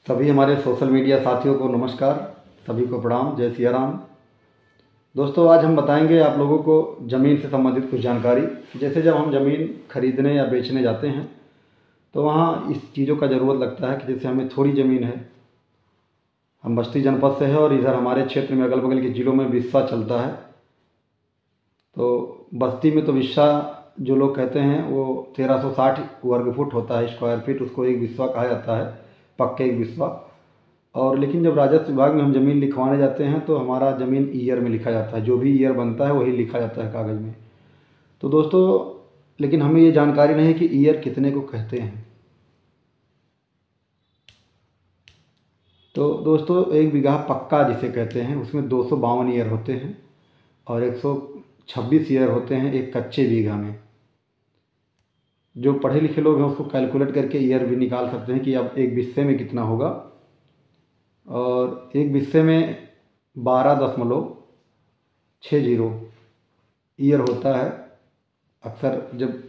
सभी हमारे social media साथियों को नमस्कार, सभी को प्रणाम, जय सिया राम। दोस्तों, आज हम बताएंगे आप लोगों को ज़मीन से संबंधित कुछ जानकारी। जैसे जब हम ज़मीन खरीदने या बेचने जाते हैं तो वहाँ इस चीज़ों का ज़रूरत लगता है कि जैसे हमें थोड़ी ज़मीन है, हम बस्ती जनपद से है और इधर हमारे क्षेत्र में अगल बगल के ज़िलों में बिस्सा चलता है। तो बस्ती में तो बिस्सा जो लोग कहते हैं वो 1360 वर्ग फुट होता है, स्क्वायर फीट, उसको एक बिस्वा कहा जाता है, पक्के एक बिस्वा। और लेकिन जब राजस्व विभाग में हम ज़मीन लिखवाने जाते हैं तो हमारा ज़मीन ईयर में लिखा जाता है, जो भी ईयर बनता है वही लिखा जाता है कागज़ में। तो दोस्तों, लेकिन हमें ये जानकारी नहीं है कि ईयर कितने को कहते हैं। तो दोस्तों, एक बीघा पक्का जिसे कहते हैं उसमें 252 ईयर होते हैं और 126 ईयर होते हैं एक कच्चे बीघा में। जो पढ़े लिखे लोग हैं उसको कैलकुलेट करके ईयर भी निकाल सकते हैं कि अब एक बिस्से में कितना होगा। और एक बिस्से में 12.60 ईयर होता है। अक्सर जब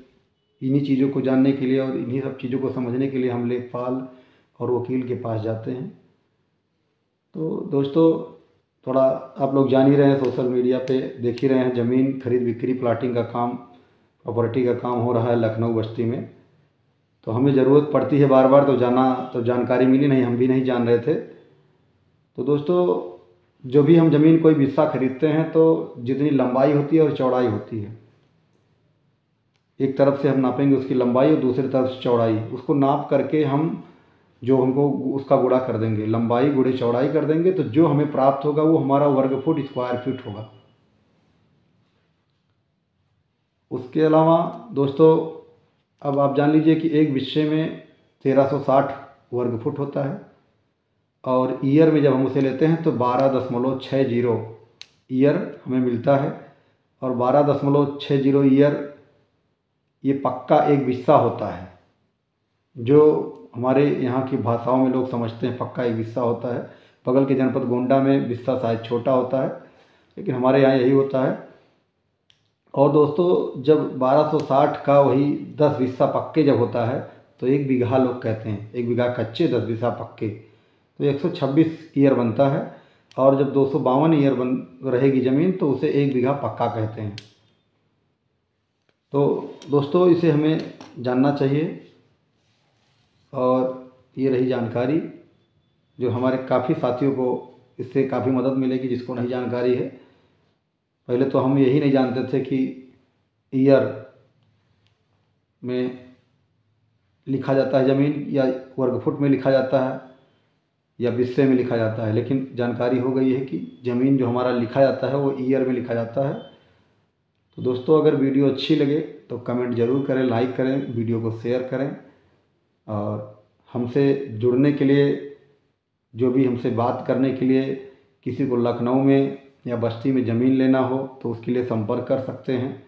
इन्हीं चीज़ों को जानने के लिए और इन्हीं सब चीज़ों को समझने के लिए हम लेखपाल और वकील के पास जाते हैं। तो दोस्तों, थोड़ा आप लोग जान ही रहे हैं, सोशल मीडिया पे देख ही रहे हैं, ज़मीन खरीद बिक्री प्लाटिंग का काम, प्रॉपर्टी का काम हो रहा है लखनऊ बस्ती में। तो हमें ज़रूरत पड़ती है बार बार, तो जानकारी मिली नहीं, हम भी नहीं जान रहे थे। तो दोस्तों, जो भी हम ज़मीन कोई बिस्सा खरीदते हैं तो जितनी लंबाई होती है और चौड़ाई होती है, एक तरफ से हम नापेंगे उसकी लंबाई और दूसरी तरफ से चौड़ाई, उसको नाप करके हम जो हमको उसका गुणा कर देंगे, लंबाई गुणे चौड़ाई कर देंगे, तो जो हमें प्राप्त होगा वो हमारा वर्ग फुट स्क्वायर फीट होगा। उसके अलावा दोस्तों, अब आप जान लीजिए कि एक बिस्से में 1360 वर्ग फुट होता है और ईयर में जब हम उसे लेते हैं तो 12.60 ईयर हमें मिलता है। और 12.60 ईयर ये पक्का एक बिस्सा होता है, जो हमारे यहाँ की भाषाओं में लोग समझते हैं पक्का एक बिस्सा होता है। बगल के जनपद गोंडा में बिस्सा शायद छोटा होता है, लेकिन हमारे यहाँ यही होता है। और दोस्तों, जब 1260 का वही 10 बिस्सा पक्के जब होता है तो एक बीघा लोग कहते हैं, एक बीघा कच्चे 10 बिस्सा पक्के, तो 126 ईयर बनता है। और जब 252 ईयर बन रहेगी ज़मीन तो उसे एक बीघा पक्का कहते हैं। तो दोस्तों, इसे हमें जानना चाहिए। और ये रही जानकारी जो हमारे काफ़ी साथियों को इससे काफ़ी मदद मिलेगी जिसको नहीं जानकारी है। पहले तो हम यही नहीं जानते थे कि ईयर में लिखा जाता है ज़मीन, या वर्ग फुट में लिखा जाता है, या बिस्से में लिखा जाता है, लेकिन जानकारी हो गई है कि ज़मीन जो हमारा लिखा जाता है वो ईयर में लिखा जाता है। तो दोस्तों, अगर वीडियो अच्छी लगे तो कमेंट ज़रूर करें, लाइक करें, वीडियो को शेयर करें। और हमसे जुड़ने के लिए, जो भी हमसे बात करने के लिए किसी को लखनऊ में या बस्ती में ज़मीन लेना हो तो उसके लिए संपर्क कर सकते हैं।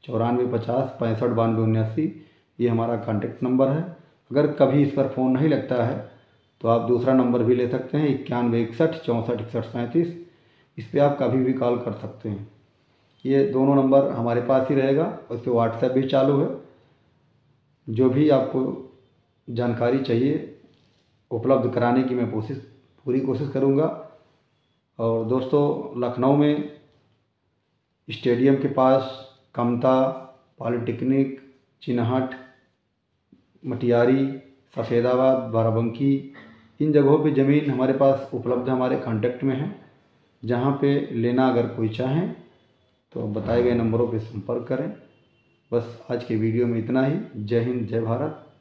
9450 65 92 79 ये हमारा कॉन्टेक्ट नंबर है। अगर कभी इस पर फ़ोन नहीं लगता है तो आप दूसरा नंबर भी ले सकते हैं, 91 61 64 61 37। इस पर आप कभी भी कॉल कर सकते हैं। ये दोनों नंबर हमारे पास ही रहेगा, उस पर व्हाट्सएप भी चालू है। जो भी आपको जानकारी चाहिए उपलब्ध कराने की मैं पूरी कोशिश करूँगा। और दोस्तों, लखनऊ में स्टेडियम के पास कमता, पॉलिटेक्निक, चिन्हट, मटियारी, सफ़ेदाबाद, बाराबंकी, इन जगहों पे ज़मीन हमारे पास उपलब्ध है, हमारे कांटेक्ट में है। जहाँ पे लेना अगर कोई चाहें तो बताए गए नंबरों पे संपर्क करें। बस आज के वीडियो में इतना ही। जय हिंद, जय भारत।